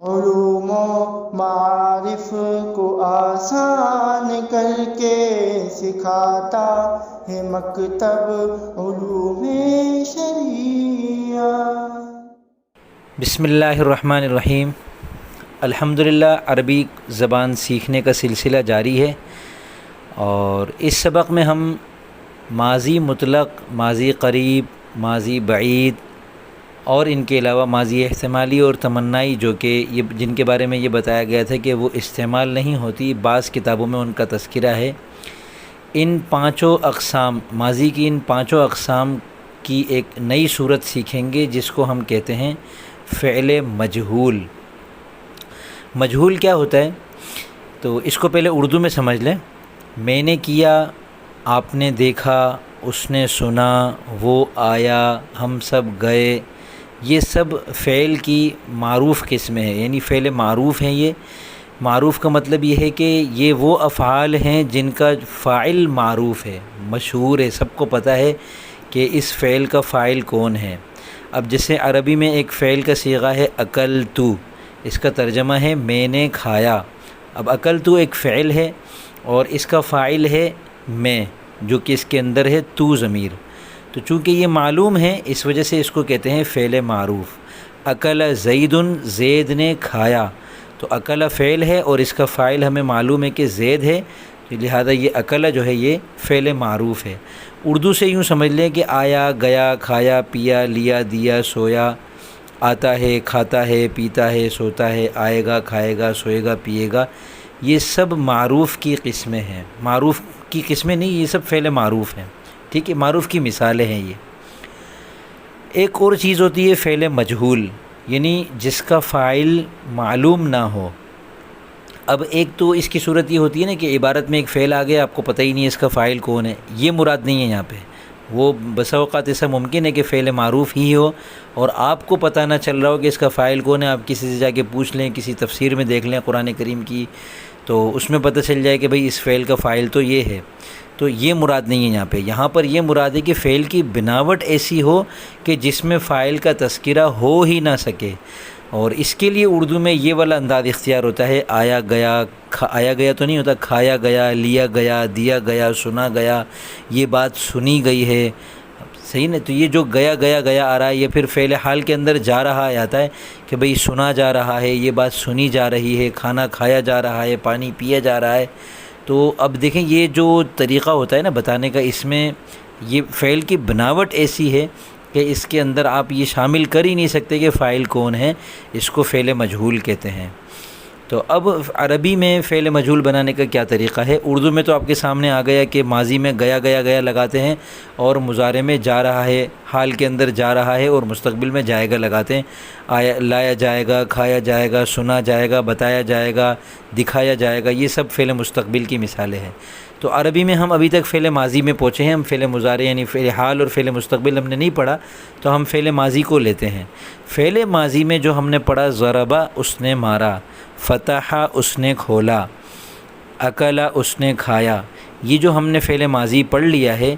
علوم و معارف کو آسان کر کے سکھاتا ہے مکتب علوم شریعہ۔ بسم اللہ الرحمن الرحیم۔ الحمدللہ عربی زبان سیکھنے کا سلسلہ جاری ہے، اور اس سبق میں ہم ماضی مطلق، ماضی قریب، ماضی بعید اور ان کے علاوہ ماضی احتمالی اور تمنائی، جو کہ جن کے بارے میں یہ بتایا گیا تھا کہ وہ استعمال نہیں ہوتی، بعض کتابوں میں ان کا تذکرہ ہے، ان پانچوں اقسام، ماضی کی ان پانچوں اقسام کی ایک نئی صورت سیکھیں گے جس کو ہم کہتے ہیں فعل مجہول۔ مجہول کیا ہوتا ہے؟ تو اس کو پہلے اردو میں سمجھ لیں۔ میں نے کیا، آپ نے دیکھا، اس نے سنا، وہ آیا، ہم سب گئے، یہ سب فعل کی معروف قسمیں ہیں، یعنی فعل معروف ہیں۔ یہ معروف کا مطلب یہ ہے کہ یہ وہ افعال ہیں جن کا فاعل معروف ہے، مشہور ہے، سب کو پتہ ہے کہ اس فعل کا فاعل کون ہے۔ اب جیسے عربی میں ایک فعل کا صیغہ ہے اکلتو، اس کا ترجمہ ہے میں نے کھایا۔ اب اکلتو ایک فعل ہے اور اس کا فاعل ہے میں، جو کہ اس کے اندر ہے تو ضمیر۔ تو چونکہ یہ معلوم ہے اس وجہ سے اس کو کہتے ہیں فعل معروف۔ اکل زیدن، زید نے کھایا، تو اکل فعل ہے اور اس کا فاعل ہمیں معلوم ہے کہ زید ہے، لہذا یہ اکل جو ہے یہ فعل معروف ہے۔ اردو سے یوں سمجھ لیں کہ آیا، گیا، کھایا، پیا، لیا، دیا، سویا، آتا ہے، کھاتا ہے، پیتا ہے، سوتا ہے، آئے گا، کھائے گا، سوئے گا، پیے گا، یہ سب معروف کی قسمیں ہیں۔ معروف کی قسمیں نہیں، یہ سب فعل معروف ہیں، ٹھیک ہے، معروف کی مثالیں ہیں یہ۔ ایک اور چیز ہوتی ہے فعل مجہول، یعنی جس کا فاعل معلوم نہ ہو۔ اب ایک تو اس کی صورت یہ ہوتی ہے نا کہ عبارت میں ایک فعل آ گیا، آپ کو پتہ ہی نہیں ہے اس کا فاعل کون ہے، یہ مراد نہیں ہے یہاں پہ۔ وہ بسا اوقات ایسا ممکن ہے کہ فعل معروف ہی ہو اور آپ کو پتہ نہ چل رہا ہو کہ اس کا فاعل کون ہے، آپ کسی سے جا کے پوچھ لیں، کسی تفسیر میں دیکھ لیں قرآن کریم کی، تو اس میں پتہ چل جائے کہ بھئی اس فعل کا فاعل تو یہ ہے۔ تو یہ مراد نہیں ہے یہاں پہ، یہاں پر یہ مراد ہے کہ فعل کی بناوٹ ایسی ہو کہ جس میں فاعل کا تذکرہ ہو ہی نہ سکے، اور اس کے لیے اردو میں یہ والا انداز اختیار ہوتا ہے آیا گیا۔ آیا گیا تو نہیں ہوتا، کھایا گیا، لیا گیا، دیا گیا، سنا گیا، یہ بات سنی گئی ہے، صحیح نا؟ تو یہ جو گیا گیا گیا آ رہا ہے، یہ پھر فعل حال کے اندر جا رہا آتا ہے کہ بھئی سنا جا رہا ہے، یہ بات سنی جا رہی ہے، کھانا کھایا جا رہا ہے، پانی پیا جا رہا ہے۔ تو اب دیکھیں یہ جو طریقہ ہوتا ہے نا بتانے کا، اس میں یہ فعل کی بناوٹ ایسی ہے کہ اس کے اندر آپ یہ شامل کر ہی نہیں سکتے کہ فاعل کون ہے، اس کو فعل مجہول کہتے ہیں۔ تو اب عربی میں فعل مجہول بنانے کا کیا طریقہ ہے؟ اردو میں تو آپ کے سامنے آ گیا کہ ماضی میں گیا گیا گیا لگاتے ہیں، اور مضارع میں جا رہا ہے، حال کے اندر جا رہا ہے، اور مستقبل میں جائے گا لگاتے ہیں۔ آیا، لایا جائے گا، کھایا جائے گا، سنا جائے گا، بتایا جائے گا، دکھایا جائے گا، یہ سب فعل مستقبل کی مثالیں ہیں۔ تو عربی میں ہم ابھی تک فعل ماضی میں پہنچے ہیں، ہم فعل مضارع یعنی فعل حال اور فعل مستقبل ہم نے نہیں پڑھا، تو ہم فعل ماضی کو لیتے ہیں۔ فعل ماضی میں جو ہم نے پڑھا، ضربہ اس نے مارا، فتح اس نے کھولا، اکلا اس نے کھایا، یہ جو ہم نے فعل ماضی پڑھ لیا ہے،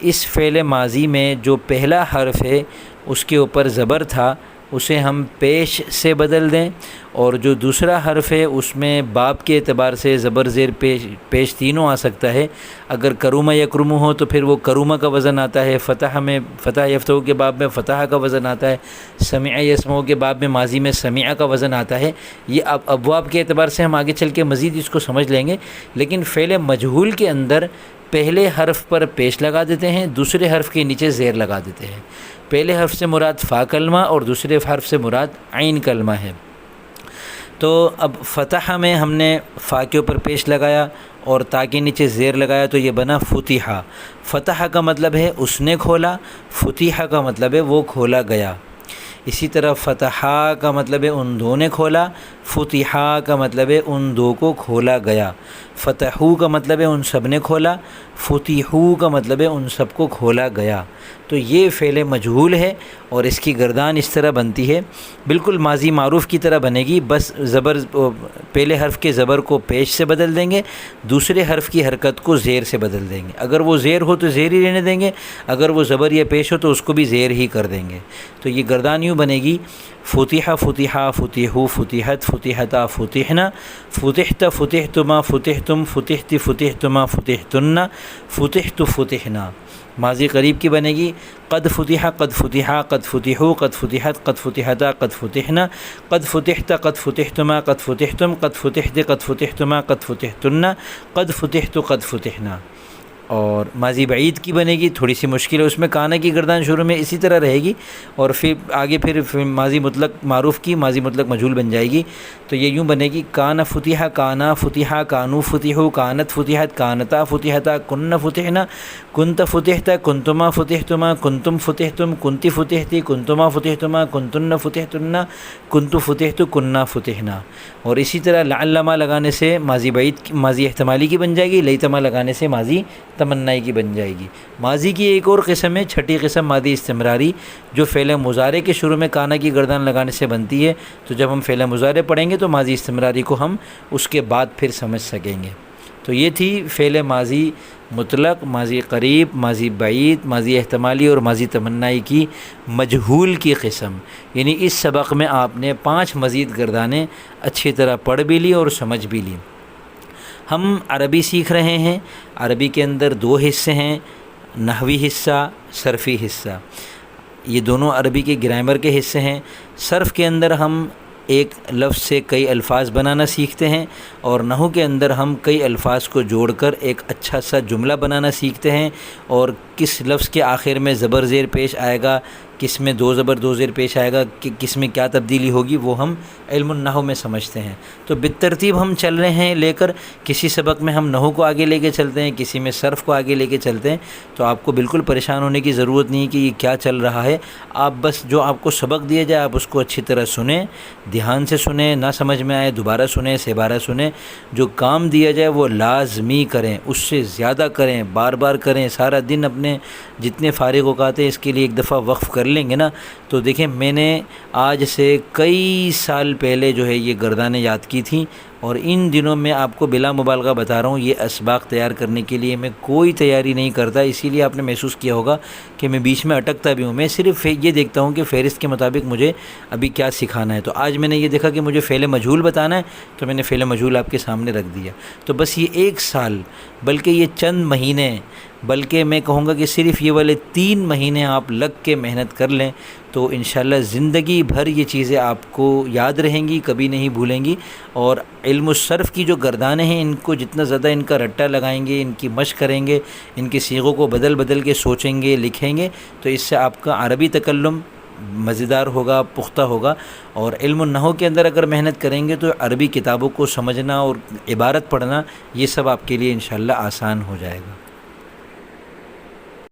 اس فعل ماضی میں جو پہلا حرف ہے اس کے اوپر زبر تھا، اسے ہم پیش سے بدل دیں، اور جو دوسرا حرف ہے اس میں باب کے اعتبار سے زبر زیر پیش تینوں آ سکتا ہے۔ اگر کرومہ یا کرمو ہو تو پھر وہ کرومہ کا وزن آتا ہے، فتح میں فتح یفتح کے باب میں فتح کا وزن آتا ہے، سمع یسمع کے باب میں ماضی میں سمع کا وزن آتا ہے۔ یہ ابواب کے اعتبار سے ہم آگے چل کے مزید اس کو سمجھ لیں گے، لیکن فعل مجہول کے اندر پہلے حرف پر پیش لگا دیتے ہیں، دوسرے حرف کے نیچے زیر لگا دیتے ہیں۔ پہلے حرف سے مراد فا کلمہ اور دوسرے حرف سے مراد عین کلمہ ہے۔ تو اب فتح میں ہم نے فا کے اوپر پیش لگایا اور تا کے نیچے زیر لگایا، تو یہ بنا فتحہ۔ فتح کا مطلب ہے اس نے کھولا، فتحہ کا مطلب ہے وہ کھولا گیا۔ اسی طرح فتحہ کا مطلب ہے ان دو نے کھولا، فتحہ کا مطلب ہے ان دو کو کھولا گیا۔ فتحو کا مطلب ہے ان سب نے کھولا، فتحو کا مطلب ہے ان سب کو کھولا گیا۔ تو یہ فعل مجہول ہے اور اس کی گردان اس طرح بنتی ہے، بالکل ماضی معروف کی طرح بنے گی، بس زبر پہلے حرف کے زبر کو پیش سے بدل دیں گے، دوسرے حرف کی حرکت کو زیر سے بدل دیں گے۔ اگر وہ زیر ہو تو زیر ہی رہنے دیں گے، اگر وہ زبر یا پیش ہو تو اس کو بھی زیر ہی کر دیں گے۔ تو یہ گردان یوں بنے گی، فتح فتحا فتحو فتحت فتحتا فتحنا فتحت فتحتما فتحتم فتحت فتحتما فتحتن فتحت فتحنا۔ ماضی قریب کی بنے گی، قد فتح قد فتحا قد فتحو قد فتحت قد فتحتا قد فتحنا قد فتحت قد فتحتما قد فتحتم قد فتحت قد فتحتما قد فتحتن قد فتحت قد فتحنا۔ اور ماضی بعید کی بنے گی، تھوڑی سی مشکل ہے، اس میں کانا کی گردان شروع میں اسی طرح رہے گی، اور پھر آگے پھر ماضی مطلق معروف کی ماضی مطلق مجہول بن جائے گی۔ تو یہ یوں بنے گی، کان فتح کانا فتحا کانو فتحو کانت فتحت کانتا فتحتا کن فتحنا کنت فتحتا کنتما فتحتما کنتم فتحتم کنتی فتحتی کنتما فتحتما کنتن فتحتن کنت فتحت کننا فتحنا۔ اور اسی طرح لعلما لگانے سے ماضی بعید ماضی احتمالی کی بن جائے گی، لیتما لگانے سے ماضی تمنائی کی بن جائے گی۔ ماضی کی ایک اور قسم ہے، چھٹی قسم ماضی استمراری، جو فعل مضارع کے شروع میں کانا کی گردان لگانے سے بنتی ہے۔ تو جب ہم فعل مضارع پڑھیں گے تو ماضی استمراری کو ہم اس کے بعد پھر سمجھ سکیں گے۔ تو یہ تھی فعل ماضی مطلق، ماضی قریب، ماضی بعید، ماضی احتمالی اور ماضی تمنائی کی مجہول کی قسم۔ یعنی اس سبق میں آپ نے 5 مزید گردانیں اچھی طرح پڑھ بھی لی اور سمجھ بھی لی۔ ہم عربی سیکھ رہے ہیں، عربی کے اندر 2 حصے ہیں، نحوی حصہ، صرفی حصہ۔ یہ دونوں عربی کے گرامر کے حصے ہیں۔ صرف کے اندر ہم ایک لفظ سے کئی الفاظ بنانا سیکھتے ہیں، اور نحو کے اندر ہم کئی الفاظ کو جوڑ کر ایک اچھا سا جملہ بنانا سیکھتے ہیں، اور کس لفظ کے آخر میں زبر زیر پیش آئے گا، کس میں 2 زبر 2 زیر پیش آئے گا، کہ کس میں کیا تبدیلی ہوگی، وہ ہم علم النحو میں سمجھتے ہیں۔ تو بالترتیب ہم چل رہے ہیں لے کر، کسی سبق میں ہم نحو کو آگے لے کے چلتے ہیں، کسی میں صرف کو آگے لے کے چلتے ہیں۔ تو آپ کو بالکل پریشان ہونے کی ضرورت نہیں کہ یہ کیا چل رہا ہے، آپ بس جو آپ کو سبق دیا جائے آپ اس کو اچھی طرح سنیں، دھیان سے سنیں، نہ سمجھ میں آئے دوبارہ سنیں، 6 بارہ سنیں، جو کام دیا جائے وہ لازمی کریں، اس سے زیادہ کریں، بار بار کریں، سارا دن اپنے جتنے فارغ اوقات ہیں اس کے لیے ایک دفعہ وقف کر لیں گے نا۔ تو دیکھیں، میں نے آج سے کئی سال پہلے جو ہے یہ گردانیں یاد کی تھیں، اور ان دنوں میں آپ کو بلا مبالغہ بتا رہا ہوں، یہ اسباق تیار کرنے کے لیے میں کوئی تیاری نہیں کرتا، اسی لیے آپ نے محسوس کیا ہوگا کہ میں بیچ میں اٹکتا بھی ہوں۔ میں صرف یہ دیکھتا ہوں کہ فہرست کے مطابق مجھے ابھی کیا سکھانا ہے۔ تو آج میں نے یہ دیکھا کہ مجھے فعل مجہول بتانا ہے، تو میں نے فعل مجہول آپ کے سامنے رکھ دیا۔ تو بس یہ 1 سال، بلکہ یہ چند مہینے، بلکہ میں کہوں گا کہ صرف یہ والے 3 مہینے آپ لگ کے محنت کر لیں تو انشاءاللہ زندگی بھر یہ چیزیں آپ کو یاد رہیں گی، کبھی نہیں بھولیں گی۔ اور علم الصرف کی جو گردانیں ہیں، ان کو جتنا زیادہ ان کا رٹا لگائیں گے، ان کی مشق کریں گے، ان کے صیغوں کو بدل بدل کے سوچیں گے، لکھیں گے، تو اس سے آپ کا عربی تکلم مزیدار ہوگا، پختہ ہوگا۔ اور علم النحو کے اندر اگر محنت کریں گے تو عربی کتابوں کو سمجھنا اور عبارت پڑھنا، یہ سب آپ کے لیے انشاءاللہ آسان ہو جائے گا۔